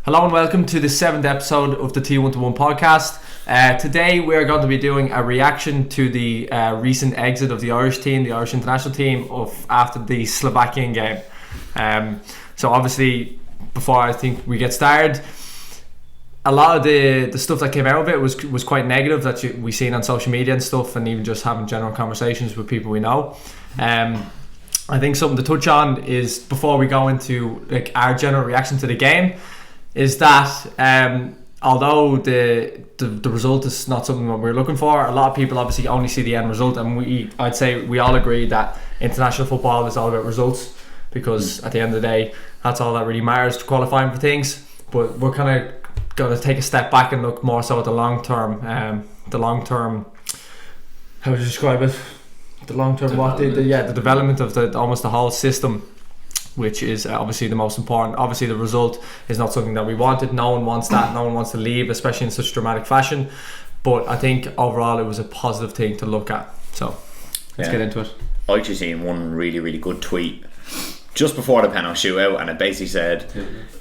Hello and welcome to the 7th episode of the T121 PODCAST. Today we're going to be doing a reaction to the recent exit of the Irish team, the Irish international team, after the Slovakian game. So obviously, before I think we get started, a lot of the stuff that came out of it was quite negative that we seen on social media and stuff, and even just having general conversations with people we know. I think something to touch on is, before we go into like our general reaction to the game, is that although the result is not something that we're looking for, a lot of people obviously only see the end result, and I'd say we all agree that international football is all about results, because at the end of the day, that's all that really matters to qualifying for things. But we're kind of going to take a step back and look more so at the long term, how would you describe it? The long term, the development of almost the whole system, which is obviously the most important. Obviously the result is not something that we wanted. No one wants that. No one wants to leave, especially in such dramatic fashion. But I think overall it was a positive thing to look at. So let's get into it. I actually seen one really, really good tweet just before the penalty shootout, and it basically said,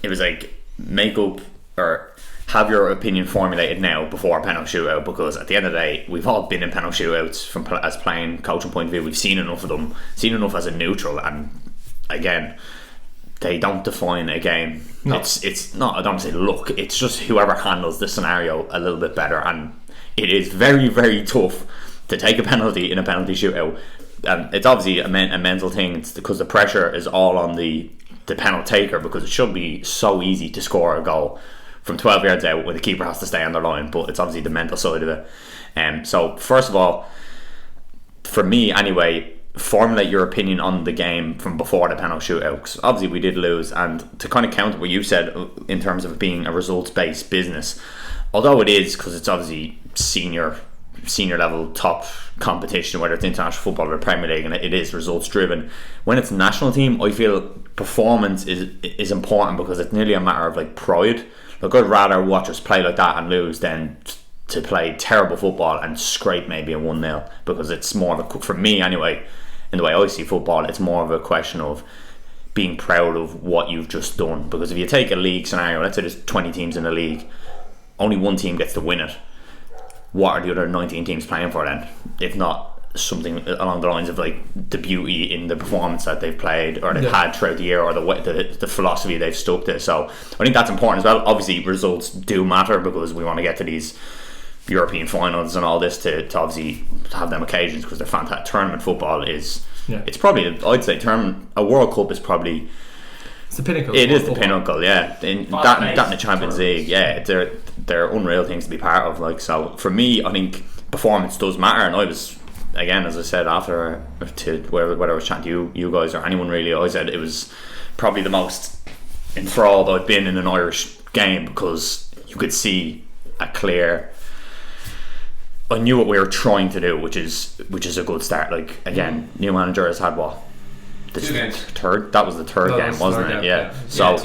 it was like, make up or have your opinion formulated now before a penalty shootout, because at the end of the day, we've all been in penalty shootouts from as playing coaching point of view. We've seen enough of them, seen enough as a neutral, and again, they don't define a game. No. It's not, I don't say luck, it's just whoever handles the scenario a little bit better. And it is very, very tough to take a penalty in a penalty shootout. It's obviously a mental thing. It's because the pressure is all on the penalty taker, because it should be so easy to score a goal from 12 yards out when the keeper has to stay on the line, but it's obviously the mental side of it. So first of all, for me anyway, formulate your opinion on the game from before the penalty shootout, because obviously we did lose. And to kind of counter what you said in terms of it being a results based business, although it is, because it's obviously senior level top competition, whether it's international football or Premier League, and it is results driven. When it's national team, I feel performance is important, because it's nearly a matter of like pride. Like, I'd rather watch us play like that and lose than to play terrible football and scrape maybe a 1-0, because it's more of a, for me anyway, in the way I see football, it's more of a question of being proud of what you've just done. Because if you take a league scenario, let's say there's 20 teams in the league, only one team gets to win it, what are the other 19 teams playing for then? If not something along the lines of like the beauty in the performance that they've played or they've had throughout the year, or the philosophy they've stuck to. So I think that's important as well. Obviously results do matter, because we want to get to these European finals and all this to obviously have them occasions, because they're fantastic. Tournament football is, it's probably, I'd say a World Cup is probably, it's the pinnacle. It is the pinnacle, yeah. That in the Champions League, yeah, they're unreal things to be part of. Like, so for me, I think performance does matter. And I was, again, as I said, after whether I was chatting to you guys or anyone really, I said it was probably the most enthralled I've been in an Irish game, because you could see a clear, I knew what we were trying to do, which is a good start. Like, again, new manager has had what? That was the third game, wasn't it? Yeah. So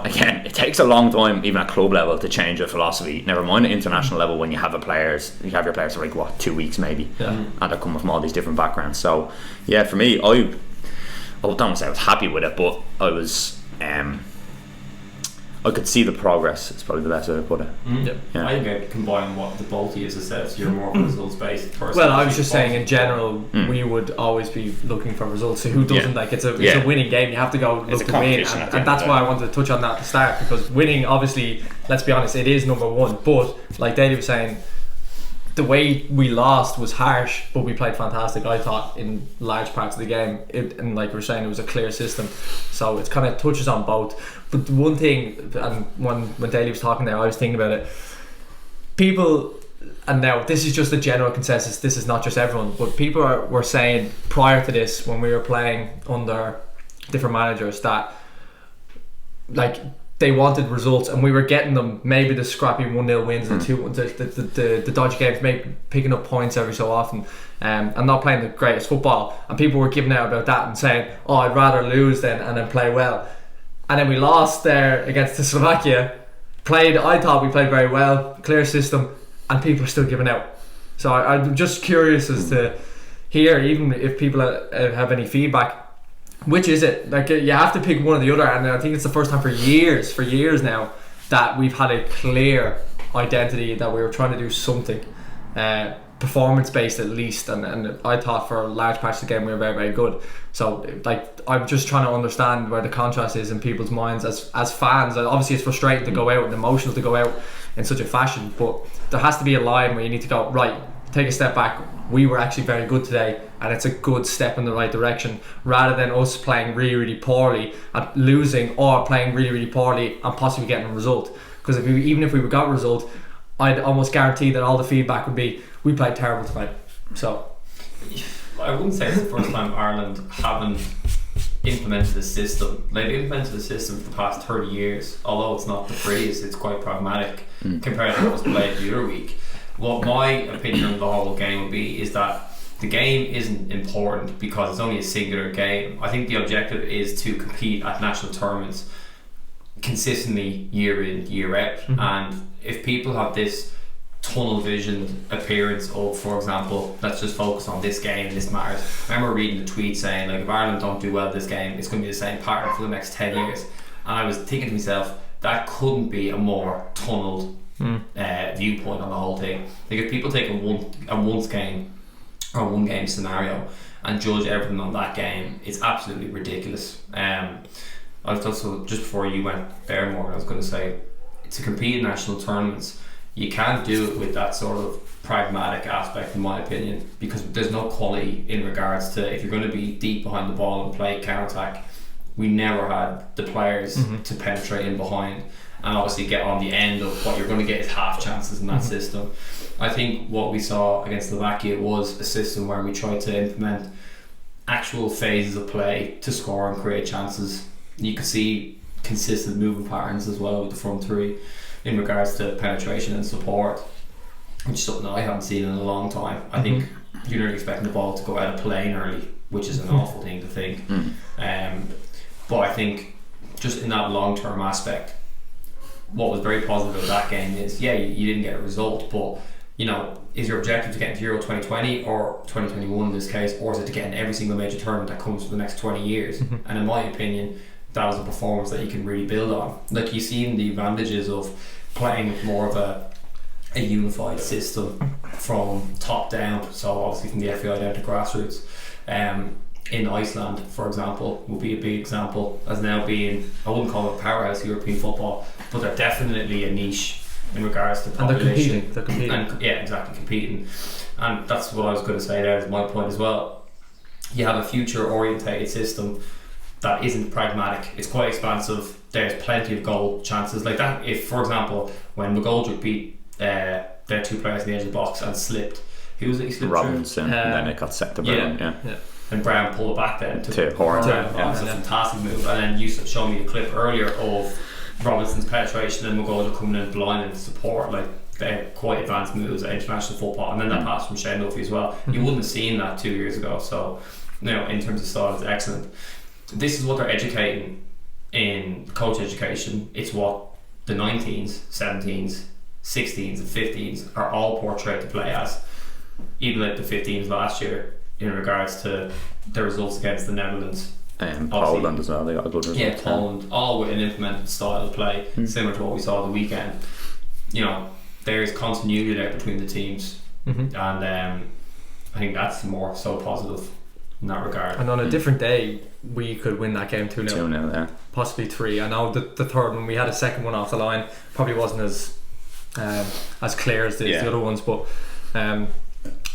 again, it takes a long time, even at club level, to change a philosophy. Never mind at international level, when you have your players for like what, 2 weeks maybe, and they're coming from all these different backgrounds. So yeah, for me, I don't want to say I was happy with it, but I was. I could see the progress. It's probably the best way to put it. Yeah. I think I combine what the Balti is says. You're more results based. Well, I was just saying in general, we would always be looking for results. So who doesn't? Like, it's a winning game. You have to go look to win, and that's why I wanted to touch on that at the start, because winning, obviously, let's be honest, it is number one. But like David was saying, the way we lost was harsh, but we played fantastic, I thought, in large parts of the game. And like we were saying, it was a clear system, so it kind of touches on both. But the one thing, and when Daly was talking there, I was thinking about it. People, and now this is just a general consensus, this is not just everyone, but people were saying prior to this, when we were playing under different managers, that like they wanted results, and we were getting them. Maybe the scrappy 1-0 wins and the dodgy games, maybe picking up points every so often, and not playing the greatest football. And people were giving out about that and saying, "Oh, I'd rather lose and then play well." And then we lost there against the Slovakia. I thought we played very well, clear system, and people are still giving out. So I'm just curious as to hear, even if people have any feedback. Which is it? Like, you have to pick one or the other, and I think it's the first time for years now that we've had a clear identity that we were trying to do something performance based at least, and I thought for large parts of the game we were very, very good. So like I'm just trying to understand where the contrast is in people's minds as fans. And obviously it's frustrating to go out and emotional to go out in such a fashion, but there has to be a line where you need to go, right, take a step back, we were actually very good today and it's a good step in the right direction, rather than us playing really, really poorly and losing, or playing really, really poorly and possibly getting a result. Because even if we got a result, I'd almost guarantee that all the feedback would be, we played terrible tonight. So I wouldn't say it's the first time Ireland haven't implemented a system. They've implemented a system for the past 30 years, although it's not the prettiest, it's quite pragmatic compared to what was played the other week. What my opinion of the whole game would be is that the game isn't important because it's only a singular game. I think the objective is to compete at national tournaments consistently year in, year out. And if people have this tunnel vision appearance of, for example, let's just focus on this game, this matters. I remember reading the tweet saying, like, if Ireland don't do well this game, it's going to be the same pattern for the next 10 years. And I was thinking to myself, that couldn't be a more tunneled viewpoint on the whole thing. Like, if people take a one game scenario and judge everything on that game, it's absolutely ridiculous. I was also, just before you went there, Morgan, I was going to say, to compete in national tournaments, you can't do it with that sort of pragmatic aspect, in my opinion, because there's no quality in regards to, if you're going to be deep behind the ball and play counter-attack, we never had the players to penetrate in behind and obviously get on the end of what you're going to get is half chances in that system. I think what we saw against Slovakia was a system where we tried to implement actual phases of play to score and create chances. You could see consistent movement patterns as well with the front three in regards to penetration and support, which is something that I haven't seen in a long time. I think you're not expecting the ball to go out of play early, which is an awful thing to think. But I think just in that long-term aspect, what was very positive of that game is, yeah, you didn't get a result, but you know, is your objective to get into Euro 2020 or 2021 in this case, or is it to get in every single major tournament that comes for the next 20 years? And in my opinion, that was a performance that you can really build on. Like, you've seen the advantages of playing more of a unified system from top down, so obviously from the FAI down to grassroots. In Iceland, for example, would be a big example as now being, I wouldn't call it powerhouse European football, but they're definitely a niche in regards to population. And they're competing. And, yeah, exactly, competing. And that's what I was going to say there is my point as well. You have a future orientated system that isn't pragmatic. It's quite expansive. There's plenty of goal chances like that. If, for example, when McGoldrick beat their two players in the edge of the box and slipped, who was it he slipped Robinson, and then it got set to Brown. Yeah. And Brown pulled it back then to Horn. It's a fantastic move. And then you showed me a clip earlier of Robinson's penetration and McGoldrick coming in blind and support. Like, they're quite advanced moves at international football. And then that pass from Shane Duffy as well. You wouldn't have seen that 2 years ago. So, you know, in terms of style, it's excellent. This is what they're educating in coach education. It's what the 19s, 17s, 16s and 15s are all portrayed to play as. Even like the 15s last year in regards to the results against the Netherlands. Poland as well, they got a good result. Yeah, Poland, all with an implemented style of play similar to what we saw the weekend. You know, there is continuity there between the teams, and I think that's more so positive in that regard. And on a different day, we could win that game 2-0. 2-0, yeah. Possibly 3. I know the third one, we had a second one off the line, probably wasn't as clear as the other ones, but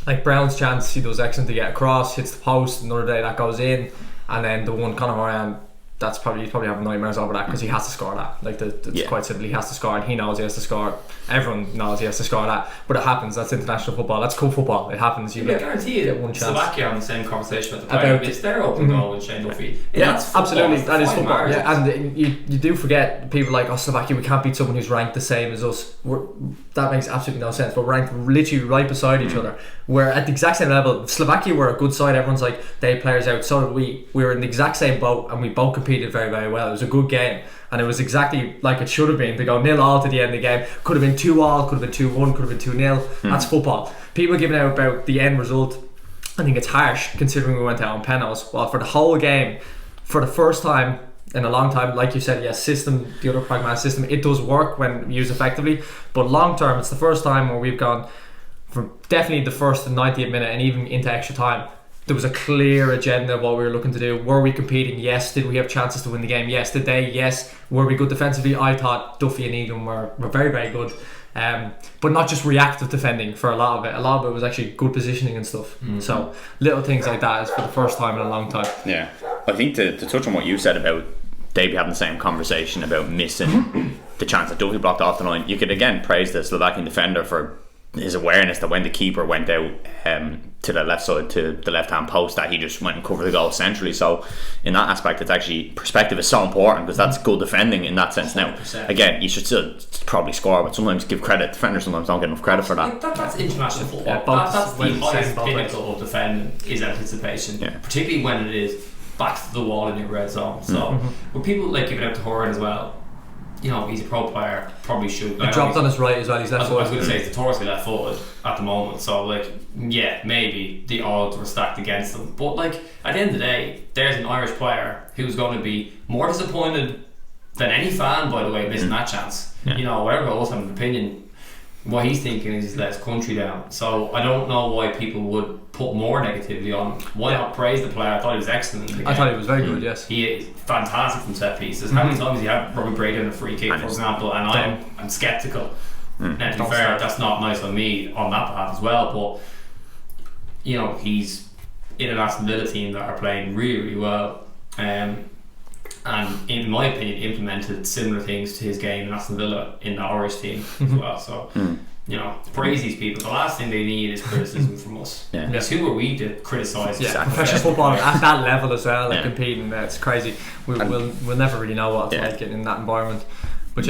like Brown's chance, he does excellent to get across, hits the post, another day that goes in, and then the one Conor Moran, he's probably having nightmares over that because he has to score that. Like, it's quite simple, he has to score, and he knows he has to score. Everyone knows he has to score that, but it happens. That's international football. That's cool football. It happens. You get one chance. Slovakia on the same conversation with the player. It's their open goal with Shane Duffy. Yeah, absolutely. That is football. Yeah, and you do forget people like, Slovakia, we can't beat someone who's ranked the same as us. That makes absolutely no sense. We're ranked literally right beside each other. We're at the exact same level. Slovakia were a good side. Everyone's like, they had players out. So did we. We were in the exact same boat, and we both competed very, very well. It was a good game, and it was exactly like it should have been to go 0-0 to the end of the game. Could have been 2-2, could have been 2-1, could have been 2-0. That's football. People giving out about the end result, I think it's harsh considering we went out on penalties. Well, for the whole game, for the first time in a long time. Like you said, yes, system, the other pragmatic system, it does work when used effectively, but long term, it's the first time where we've gone from definitely the first to 90th minute and even into extra time. There was a clear agenda of what we were looking to do. Were we competing? Yes. Did we have chances to win the game? Yes. Did they? Yes. Were we good defensively? I thought Duffy and Egan were very, very good. But not just reactive defending for a lot of it. A lot of it was actually good positioning and stuff. So little things like that is for the first time in a long time. Yeah. I think to touch on what you said about Davey having the same conversation about missing the chance that Duffy blocked off the line, you could again praise the Slovakian defender for his awareness that when the keeper went out to the left side, to the left hand post, that he just went and covered the goal centrally. So in that aspect, it's actually, perspective is so important, because that's good defending in that sense. 100%. Now again, you should still probably score, but sometimes give credit. Defenders sometimes don't get enough credit for that. That's international football. That's the highest pinnacle of defending, is anticipation, particularly when it is back to the wall in your red zone. So when people like give it out to Horan as well, you know, he's a pro player, probably should. He dropped on his right as well, he's left footed. I was going to say, he's notoriously left footed at the moment, so like, yeah, maybe the odds were stacked against him, but like, at the end of the day, there's an Irish player who's going to be more disappointed than any fan, by the way, missing that chance. You know, whatever else have an opinion, what he's thinking is he's let his country down. So I don't know why people would put more negativity on. Why not praise the player? I thought he was excellent in the game. I thought he was very good, yes. He is fantastic from set pieces. How many times has he had Robbie Brady on a free kick, for example, and I'm sceptical. Now, to be fair, that's not nice on me on that behalf as well, but you know, he's in an Aston Villa team that are playing really, really well, and in my opinion implemented similar things to his game in Aston Villa in the Irish team as well. So you know, praise these people. The last thing they need is criticism from us. Because who are we to criticise? Professional football at that level as well, like competing, it's crazy. We'll never really know what it's like in that environment. But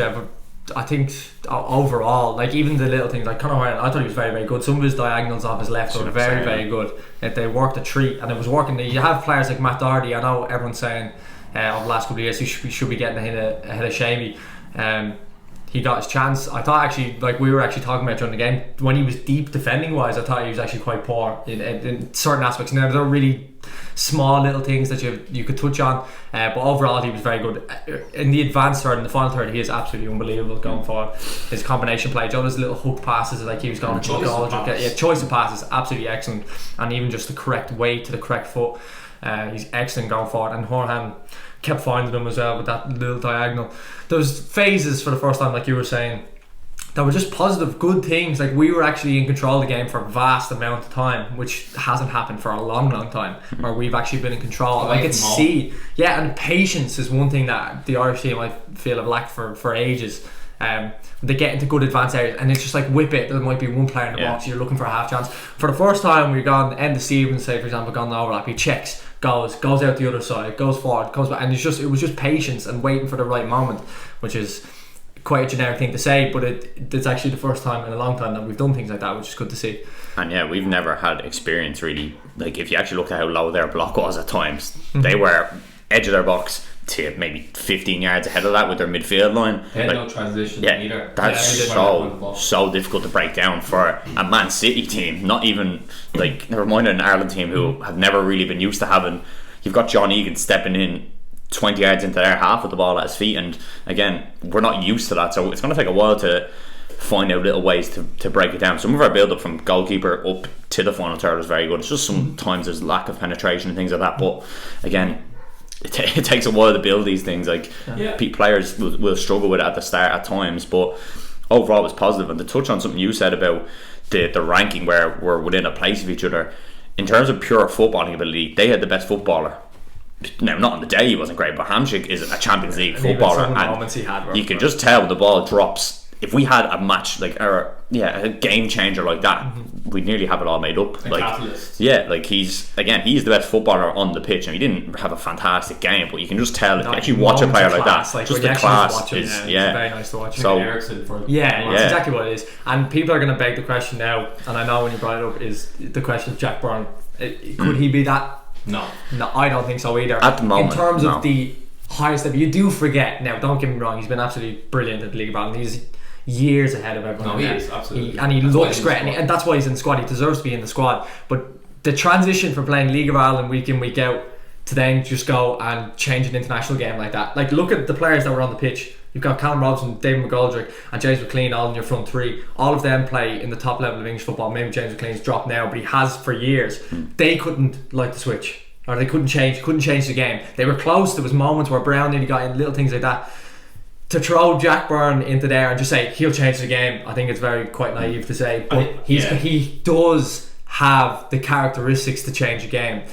I think overall, like even the little things, like Conor Horan, I thought he was very, very good. Some of his diagonals off his left were very, very good. If they worked a treat and it was working. You have players like Matt Doherty. I know everyone's saying over the last couple of years he should be getting ahead of Shamey. He got his chance. I thought actually, like we were actually talking about during the game, when he was deep defending wise, I thought he was actually quite poor in certain aspects. Now there are really small little things that you could touch on, but overall he was very good. In the advanced third, in the final third, he is absolutely unbelievable going forward. His combination play, all his little hook passes, like he was going to choice of passes, absolutely excellent, and even just the correct weight to the correct foot. He's excellent going forward, and Horan kept finding them as well with that little diagonal. There was phases for the first time, like you were saying, that were just positive, good things. Like we were actually in control of the game for a vast amount of time, which hasn't happened for a long, long time, where we've actually been in control. I could see, and patience is one thing that the Irish team I feel have lacked for ages. They get into good advanced areas and it's just like whip it. There might be one player in the box, you're looking for a half chance. For the first time we've gone end of Stevens, say for example, gone the overlap, he checks, goes out the other side, goes forward, comes back, and it was just patience and waiting for the right moment, which is quite a generic thing to say, but it's actually the first time in a long time that we've done things like that, which is good to see. And we've never had experience really, like if you actually look at how low their block was at times, they were edge of their box to maybe 15 yards ahead of that with their midfield line. They had no transition either. That's so difficult to break down for a Man City team, not even like, never mind an Ireland team who have never really been used to having, you've got John Egan stepping in 20 yards into their half with the ball at his feet, and again we're not used to that, so it's going to take a while to find out little ways to break it down. Some of our build up from goalkeeper up to the final third was very good. It's just sometimes there's lack of penetration and things like that, but again it takes a while to build these things. Like players will struggle with it at the start at times, but overall it was positive. And to touch on something you said about the ranking where we're within a place of each other, in terms of pure footballing ability, they had the best footballer. Now, not on the day he wasn't great, but Hamsik is a Champions League footballer, and you can just tell when the ball drops. If we had a match like a game changer like that, we'd nearly have it all made up. Catalyst. He's the best footballer on the pitch, and he didn't have a fantastic game, but you can just tell if you actually watch a player like that, like just the class is it's very nice to watch. So that's exactly what it is. And people are going to beg the question now, and I know when you brought it up, is the question of Jack Byrne. Could he be that? No, I don't think so either. At the moment, in terms of the highest level, you do forget. Now, don't get me wrong, he's been absolutely brilliant at the League of Ireland. He's years ahead of everyone. No, he is absolutely, and he looks great, and that's why he's in the squad. He deserves to be in the squad. But the transition from playing League of Ireland week in, week out to then just go and change an international game like that. Like, look at the players that were on the pitch. You've got Callum Robinson, David McGoldrick and James McLean all in your front three. All of them play in the top level of English football. Maybe James McLean's dropped now, but he has for years. They couldn't light the switch, or they couldn't change the game. They were close. There was moments where Brown nearly got in, little things like that. To throw Jack Byrne into there and just say he'll change the game, I think it's quite naive to say, but he does have the characteristics to change a game,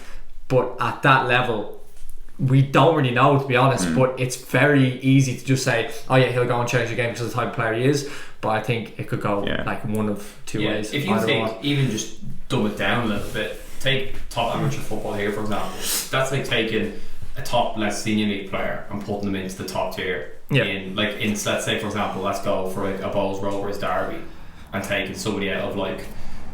but at that level we don't really know, to be honest. But it's very easy to just say, oh yeah, he'll go and change the game because of the type of player he is. But I think it could go like one of two ways. If you think, even just dumb it down a little bit, take top amateur football here for example. That's like taking a top less senior league player and putting them into the top tier. In let's say for example, let's go for like a Bowls Rovers derby and taking somebody out of like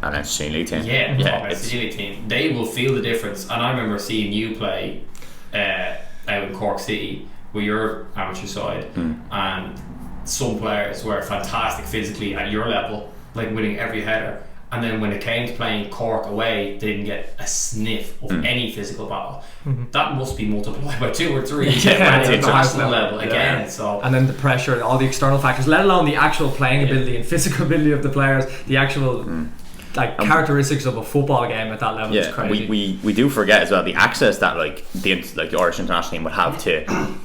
an senior league team. Top senior league team. They will feel the difference. And I remember seeing you play out in Cork City with your amateur side, and some players were fantastic physically at your level, like winning every header. And then when it came to playing Cork away, they didn't get a sniff of any physical battle. That must be multiplied by 2 or 3 at the international level again. So, and then the pressure, all the external factors, let alone the actual playing ability and physical ability of the players, the actual characteristics of a football game at that level is crazy. We do forget as well the access that the Irish international team would have to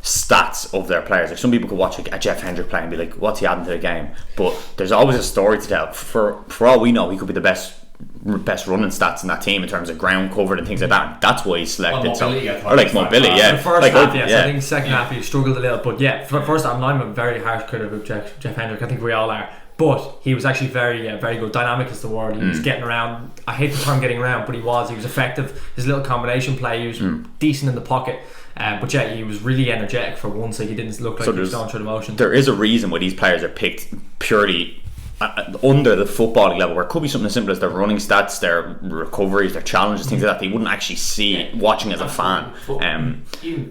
stats of their players. Like, some people could watch a Jeff Hendrick play and be like, what's he adding to the game? But there's always a story to tell. For all we know, he could be the best running stats in that team in terms of ground covered and things like that. That's why he's selected. Mobility, mobility, The first half, yes. I think second half he struggled a little, but for first half, I'm a very harsh critic of Jeff Hendrick. I think we all are. But he was actually very good. Dynamic is the word. He was getting around. I hate the term getting around, but he was effective. His little combination play, he was decent in the pocket. But he was really energetic for once. Like, he didn't look like he was going through the motions. There is a reason why these players are picked purely under the footballing level, where it could be something as simple as their running stats, their recoveries, their challenges, things like that. They wouldn't actually see watching as a fan.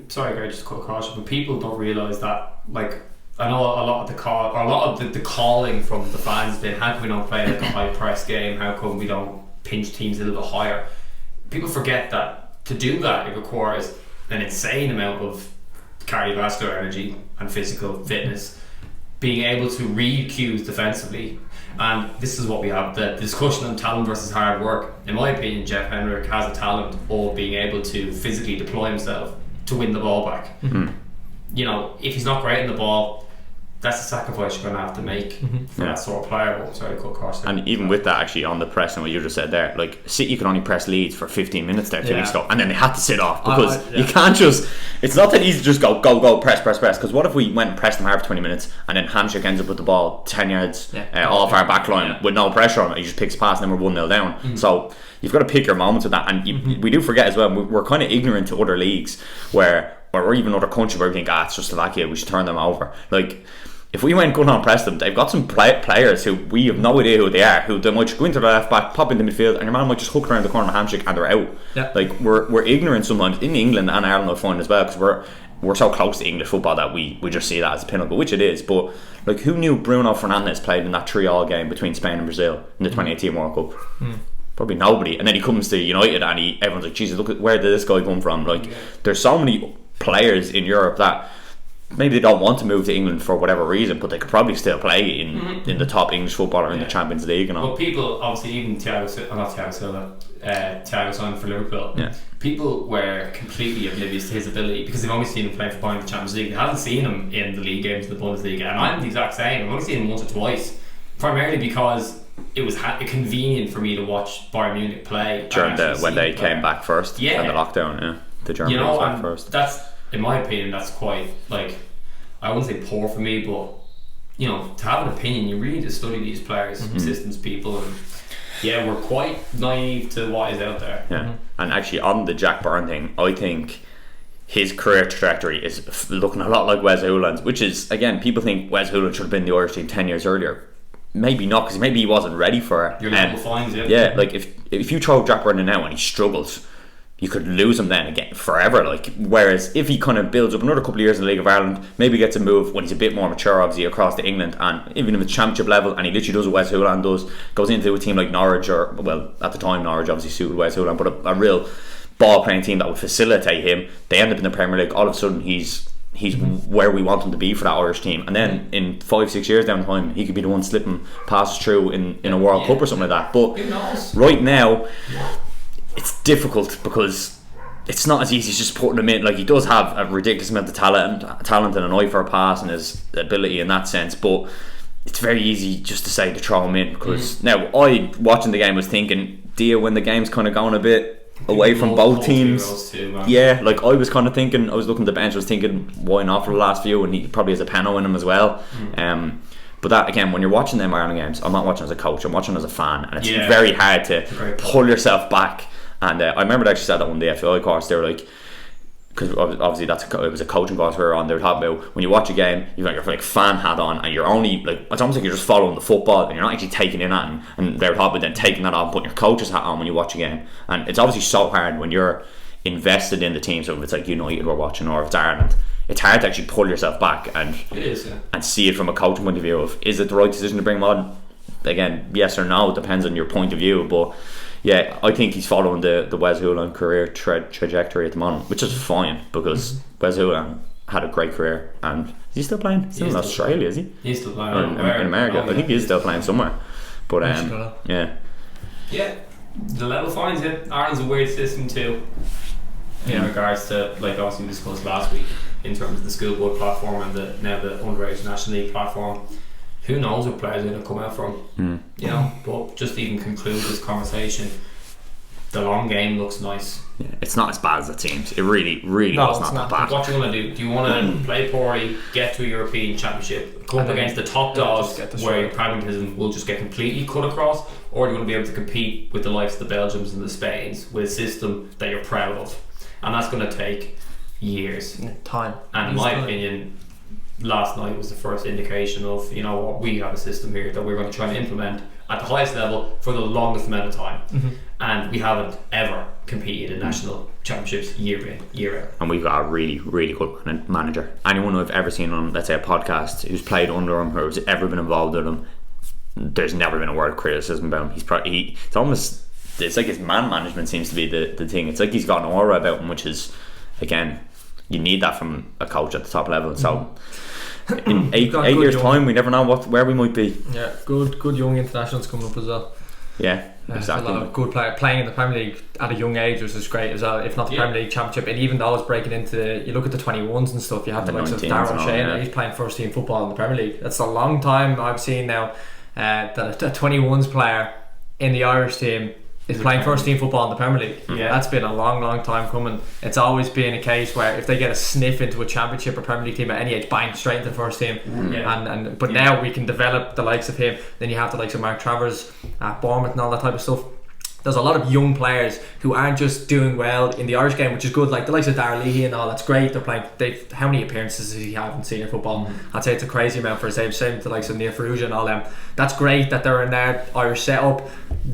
Sorry, Gary, just a quick caution, but people don't realise that. Like, I know a lot of the calling from the fans has been, how come we don't play like a high press game? How come we don't pinch teams a little bit higher? People forget that to do that it requires an insane amount of cardiovascular energy and physical fitness, being able to read cues defensively. And this is what we have, the discussion on talent versus hard work. In my opinion, Jeff Hendrick has a talent of being able to physically deploy himself to win the ball back. You know, if he's not great in the ball, that's a sacrifice you're going to have to make for that sort of player. And even with that, actually, on the press and what you just said there, like, City could only press Leeds for 15 minutes there 2 weeks ago, and then they had to sit off because you can't just, it's not that easy to just go press, because what if we went and pressed them hard for 20 minutes and then Hamsik ends up with the ball 10 yards off our back line with no pressure on it, he just picks a pass and then we're 1-0 down. So you've got to pick your moments with that. And we do forget as well, we're kind of ignorant to other leagues or even other countries where we think, it's just Slovakia, we should turn them over. Like, if we went good on press them, they've got some players who we have no idea who they are, who they might just go into the left back, pop into midfield, and your man might just hook around the corner of a handshake and they're out. Like, we're ignorant sometimes in England and Ireland, I find as well, because we're so close to English football that we just see that as a pinnacle, which it is. But like, who knew Bruno Fernandes played in that 3-all game between Spain and Brazil in the 2018 World Cup? Probably nobody. And then he comes to United and everyone's like, Jesus, look at where did this guy come from? Like, there's so many players in Europe that maybe they don't want to move to England for whatever reason, but they could probably still play in the top English football or in the Champions League and all. But people, obviously, even Thiago signed for Liverpool. People were completely oblivious to his ability because they've only seen him play for Bayern in the Champions League. They haven't seen him in the league games, the Bundesliga, and I'm the exact same. I've only seen him once or twice, primarily because it was convenient for me to watch Bayern Munich play during when they came back first and the lockdown. The Germans back first. That's, in my opinion, that's quite, like, I wouldn't say poor for me, but you know, to have an opinion, you really need to study these players, systems people, and we're quite naive to what is out there. And actually, on the Jack Byrne thing, I think his career trajectory is looking a lot like Wes Houlihan's, which is, again, people think Wes Houlihan should have been the Irish team 10 years earlier. Maybe not, because maybe he wasn't ready for it. Your level finds it. Like, if you throw Jack Byrne in now and he struggles, you could lose him then again forever. Like, whereas if he kind of builds up another couple of years in the League of Ireland, maybe gets a move when he's a bit more mature, obviously, across to England, and even if it's championship level, and he literally does what Wes Houlihan does, goes into a team like Norwich, or, well, at the time Norwich obviously suited Wes Houlihan, but a real ball playing team that would facilitate him. They end up in the Premier League. All of a sudden he's where we want him to be for that Irish team, and then in 5-6 years down the line he could be the one slipping passes through in a World Cup or something like that. But right now it's difficult because it's not as easy as just putting him in. Like, he does have a ridiculous amount of talent and an eye for a pass and his ability in that sense, but it's very easy just to say to throw him in, because now I, watching the game, was thinking, when the game's kind of going a bit away from both teams too, like I was kind of thinking, I was looking at the bench, I was thinking, why not for the last few, and he probably has a penalty in him as well. But that, again, when you're watching them Ireland games, I'm not watching as a coach, I'm watching as a fan, and it's very hard to pull yourself back. And I remember they actually said that on the FAI course, they were like, because obviously it was a coaching course we were on, they were talking about when you watch a game, you've got your like fan hat on and you're only like, it's almost like you're just following the football and you're not actually taking in that, and they were talking about then taking that off, putting your coach's hat on when you watch a game. And it's obviously so hard when you're invested in the team, so if it's like United we're watching or if it's Ireland, it's hard to actually pull yourself back and and see it from a coaching point of view of, is it the right decision to bring him on? Again, yes or no, it depends on your point of view, but yeah, I think he's following the Wes Hoolahan career trajectory at the moment, which is fine, because Wes Hoolahan had a great career, and is he still playing? He's still in Australia, is he? He's still playing in America. I think he's still playing somewhere. But yeah, the level finds it. Ireland's a weird system too, in regards to, like obviously we discussed last week, in terms of the schoolboy platform and now the underage National League platform. Who knows what players are going to come out from, you know? But just to even conclude this conversation, the long game looks nice. Yeah, it's not as bad as it seems. It really was not that bad. What do you want to do? Do you want to play poorly, get to a European Championship, come up against the top dogs where your pragmatism will just get completely cut across, or do you want to be able to compete with the likes of the Belgiums and the Spains with a system that you're proud of? And that's going to take years. Time. And in my opinion, last night was the first indication of, you know what, we have a system here that we're going to try and implement at the highest level for the longest amount of time. And we haven't ever competed in national championships year in, year out. And we've got a really, really good manager. Anyone I've ever seen on, let's say, a podcast who's played under him or who's ever been involved with him, there's never been a word of criticism about him. It's like his man management seems to be the thing. It's like he's got an aura about him, which is, again, you need that from a coach at the top level. So in eight years time, we never know where we might be. Yeah, good young internationals coming up as well. Yeah, exactly. A lot of good players playing in the Premier League at a young age, which is great as well. If not the Premier League Championship, and even those breaking into, you look at the 21s and stuff. You have the likes of Darren Shane. He's playing first team football in the Premier League. That's a long time I've seen now that a 21s player in the Irish team is playing first team football in the Premier League. That's been a long time coming. It's always been a case where if they get a sniff into a Championship or Premier League team at any age, bang, straight into the first team. But now we can develop the likes of him. Then you have the likes of Mark Travers at Bournemouth and all that type of stuff. There's a lot of young players who aren't just doing well in the Irish game, which is good, like the likes of Darragh Leahy and all. That's great. They're playing. How many appearances does he have in senior football? I'd say it's a crazy amount for his age. Same to the likes of Neil Ferrugia and all them. That's great that they're in their Irish setup.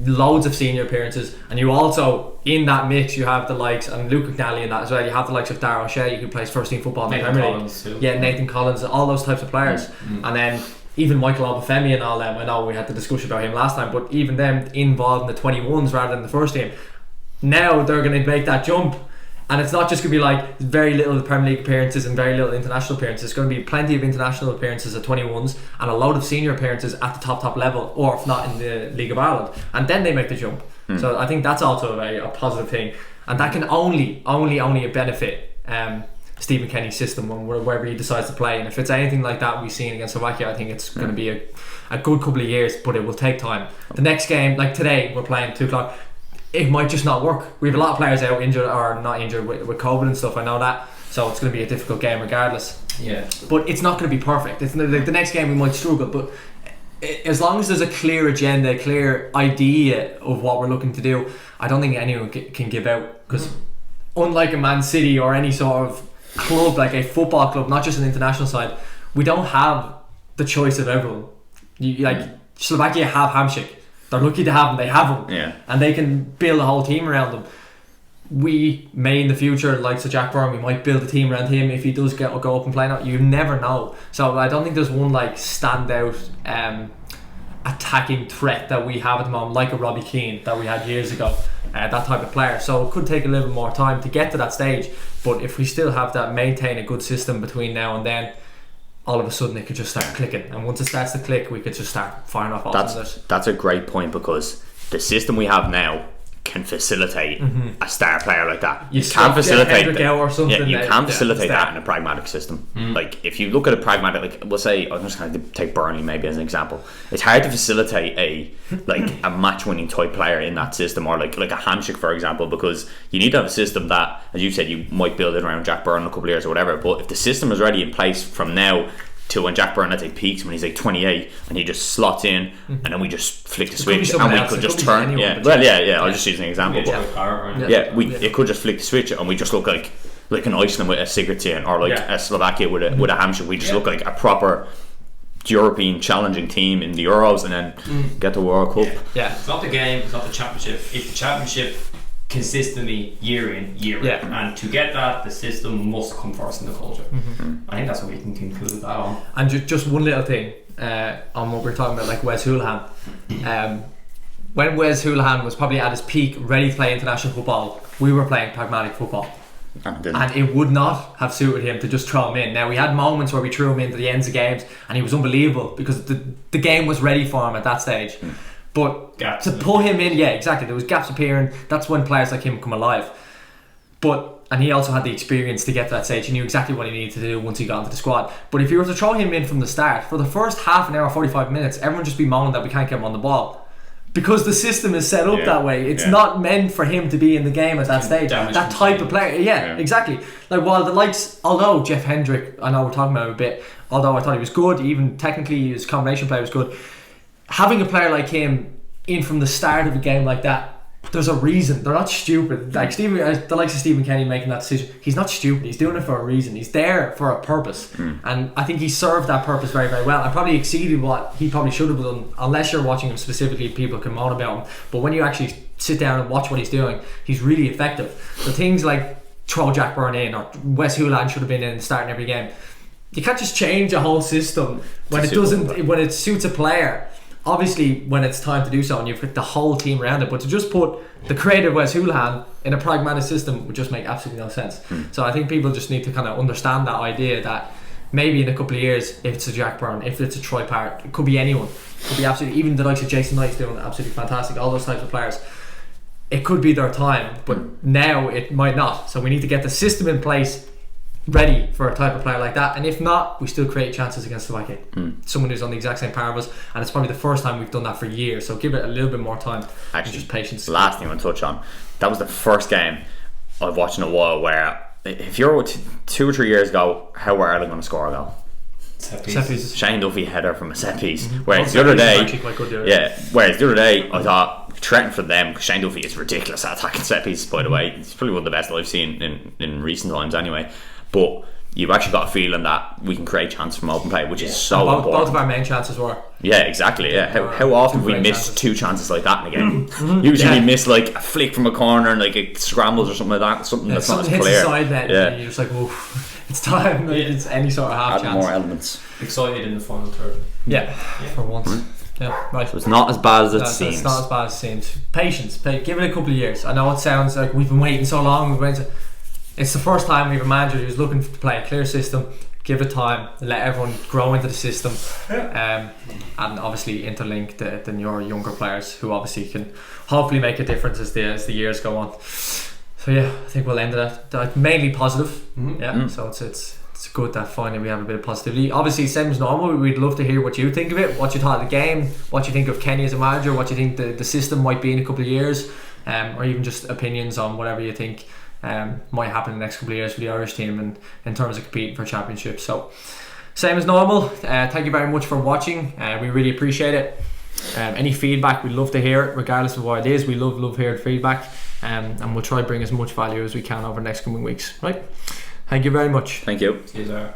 Loads of senior appearances, and you also, in that mix, you have the likes, and Luke McNally in that as well. You have the likes of Darragh O'Shea, who plays first team football in the Premier League. Yeah, Nathan Collins, all those types of players. And then even Michael Obafemi and all them. I know we had the discussion about him last time, but even them involved in the 21s rather than the first team. Now they're going to make that jump, and it's not just going to be like very little Premier League appearances and very little international appearances. It's going to be plenty of international appearances at 21s and a load of senior appearances at the top level, or if not in the League of Ireland, and then they make the jump. So I think that's also a positive thing, and that can only benefit Stephen Kenny's system on wherever he decides to play. And if it's anything like that we've seen against Slovakia, I think it's going to be a good couple of years, but it will take time. The next game, like today, we're playing 2 o'clock. It might just not work. We have a lot of players out injured or not injured with COVID and stuff. I know that, so it's going to be a difficult game regardless. But it's not going to be perfect. It's the next game we might struggle, but as long as there's a clear agenda, a clear idea of what we're looking to do, I don't think anyone can give out, because unlike a Man City or any sort of club, like a football club, not just an international side, we don't have the choice of everyone. Slovakia have Hamšík. They're lucky to have them. They have them, and they can build a whole team around them. We may in the future, like Jack Byrne, we might build a team around him if he does go up and play. Now, you never know. So I don't think there's one like standout attacking threat that we have at the moment, like a Robbie Keane that we had years ago. that type of player. So it could take a little more time to get to that stage. But if we still have that, maintain a good system between now and then, all of a sudden it could just start clicking. And once it starts to click, we could just start firing off all cylinders. That's a great point, because the system we have now can facilitate a star player like that. You can facilitate that in a pragmatic system. Like if you look at a pragmatic, like we'll say, I'm just going to take Burnley maybe as an example. It's hard to facilitate a match winning type player in that system, or like a Hamsik for example, because you need to have a system that, as you said, you might build it around Jack Byrne in a couple of years or whatever. But if the system is already in place from now to when Jack Byrne, let's say, peaks when he's like 28 and he just slots in, and then we just flick the switch and we could just turn. I'll just use an example. It could just flick the switch and we just look like an Iceland with a Sigurdsson, or like a Slovakia with a Hamsik. We just look like a proper European challenging team in the Euros, and then get the World Cup. It's not the game, it's not the championship. It's the championship consistently year in, year out, and to get that, the system must come first in the culture. I think that's what we can conclude that on. And just one little thing on what we're talking about, like Wes Hoolahan. When Wes Hoolahan was probably at his peak, ready to play international football, we were playing pragmatic football, and it would not have suited him to just throw him in. Now we had moments where we threw him into the ends of games and he was unbelievable because the game was ready for him at that stage. But gaps to put him in, exactly, there was gaps appearing. That's when players like him come alive. And he also had the experience to get to that stage. He knew exactly what he needed to do once he got into the squad. But if you were to throw him in from the start, for the first half an hour, 45 minutes, everyone just be moaning that we can't get him on the ball, because the system is set up that way. It's not meant for him to be in the game at that stage. That type of player, exactly. Like, while the likes, although Jeff Hendrick, I know we're talking about him a bit, although I thought he was good, even technically his combination play was good, having a player like him in from the start of a game like that, there's a reason. They're not stupid. Like the likes of Stephen Kenny making that decision, he's not stupid. He's doing it for a reason. He's there for a purpose, and I think he served that purpose very, very well, and probably exceeded what he probably should have done. Unless you're watching him specifically, people can moan about him, but when you actually sit down and watch what he's doing, he's really effective. The things like throw Jack Byrne in, or Wes Hoolahan should have been in starting every game. You can't just change a whole system when it suits a player. Obviously, when it's time to do so and you've got the whole team around it, but to just put the creative Wes Hoolahan in a pragmatic system would just make absolutely no sense. So I think people just need to kind of understand that idea that maybe in a couple of years, if it's a Jack Byrne, if it's a Troy Parrott, it could be anyone. It could be absolutely, even the likes of Jason Knight's doing absolutely fantastic, all those types of players. It could be their time, but now it might not. So we need to get the system in place, ready for a type of player like that, and if not, we still create chances against Slovakia. Someone who's on the exact same par of us, and it's probably the first time we've done that for years, so give it a little bit more time. Actually, just patience. Last thing I want to touch on, that was the first game I've watched in a while where, if you're 2 or 3 years ago, how were Ireland going to score a goal? Set piece. Shane Duffy header from a set piece. Whereas the other day, I thought threatened for them, because Shane Duffy is ridiculous at attacking set pieces, by the way. He's probably one of the best I've seen in recent times anyway. But you've actually got a feeling that we can create chances from open play, which is so important. Both of our main chances were. Yeah, exactly. Yeah, how often we miss 2 chances like that in a game? Usually we miss like a flick from a corner and like a scrambles or something like that. Something that's not as clear. Hits the side net, and you're just like, whoa, it's time. Like, it's any sort of half chance. More elements. Excited in the final third. For once. Yeah, right. So it's not as bad as it seems. It's not as bad as it seems. Patience. Give it a couple of years. I know it sounds like we've been waiting so long. It's the first time we have a manager who's looking to play a clear system. Give it time, let everyone grow into the system, and obviously interlink the younger players who obviously can hopefully make a difference as the years go on. So I think we'll end that mainly positive. So it's good that finally we have a bit of positivity. Obviously, same as normal, we'd love to hear what you think of it, what you thought of the game, what you think of Kenny as a manager, what you think the system might be in a couple of years, or even just opinions on whatever you think might happen in the next couple of years for the Irish team and in terms of competing for championships. So same as normal, thank you very much for watching. We really appreciate it. Any feedback, we'd love to hear it, regardless of what it is. We love hearing feedback, and we'll try to bring as much value as we can over the next coming weeks. Right, thank you very much. Thank you. See you there.